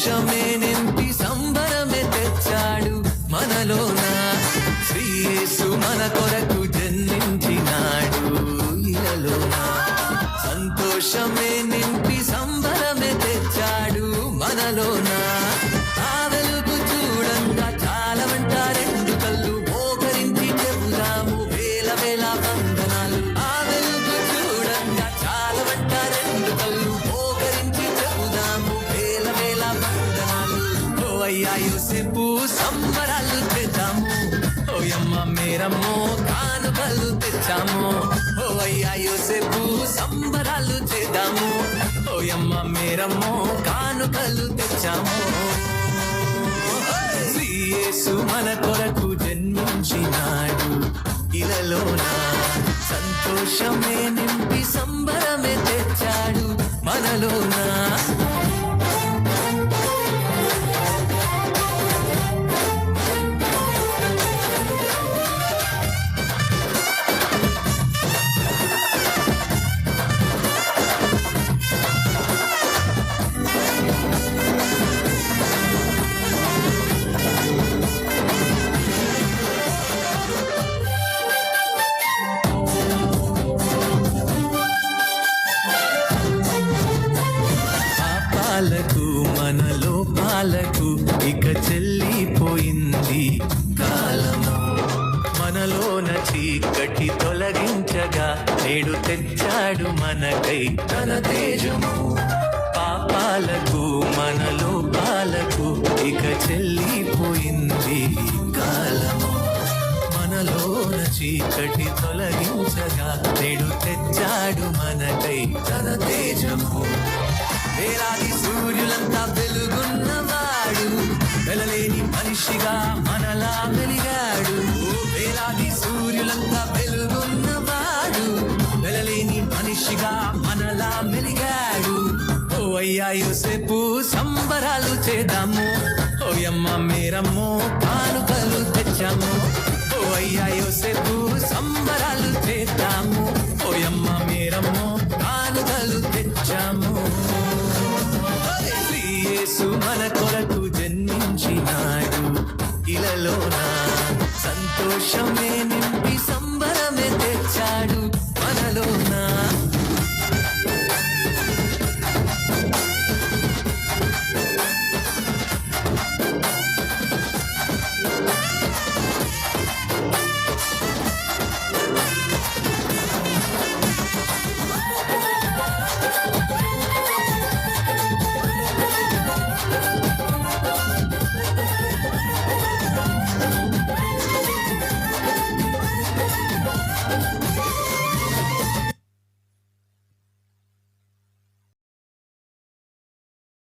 సంతోషమే నింపి సంబరమే తెచ్చాడు మనలోన. శ్రీ యేసు మన కొరకు జన్మించినాడు ఇలలోన. సంతోషమే నింపి సంబరమే తెచ్చాడు మనలోన. ఆ వెలుగు చూడంగా చాలవంట రెండు కళ్ళు మోకరించి చెబుదాము వేల వేల వందనాలు. ఆ వెలుగు చూడంగా చాలవంట రెండు కళ్ళు మోకరించి చెబుదాము వేల వేల వందనాలు. ఓ అయ్యా యోసేపు సంబరాలు తెచ్చాము, ఓయమ్మ మేరమ్మో కానుకలు తెచ్చాము. ఓ అయ్యా యోసేపు సంబరాలు చేద్దాము, ఓయమ్మ మేరమ్మో కానుకలు తెచ్చాము. శ్రీ యేసు మన కొరకు జన్మించినాడు ఇలలోన. సంతోషమే నింపి సంబరమే తెచ్చాడు మనలోన. పాపాలకు మనలో పాలకు ఇక చెల్లిపోయింది కాలము. మనలోన చీకటి తొలగించగా నేడు తెచ్చాడు మనకై తన తేజము. పాపాలకు మనలో పాలకు ఇక చెల్లిపోయింది కాలము. మనలోన చీకటి తొలగించగా నేడు తెచ్చాడు మనకై తన తేజము. వేలాది సూర్యులంతా వెలుగున్నవాడు, వెలలేని మనిషిగా మనలా వెలిగాడు. వేలాది సూర్యులంతా వెలుగున్నవాడు, వెలలేని మనిషిగా మనలా వెలిగాడు. ఓ అయ్యా యోసేపు సంబరాలు చేద్దాము, ఓయమ్మ మేరమ్మో కానుకలు తెచ్చాము. ఓ అయ్యా యోసేపు సంబరాలు చేద్దాము, ఓయమ్మ మేరమ్మో కానుకలు తెచ్చాము. శ్రీ యేసు మన కొరకు జన్మించినాడు ఇలలోన. సంతోషమే నింపి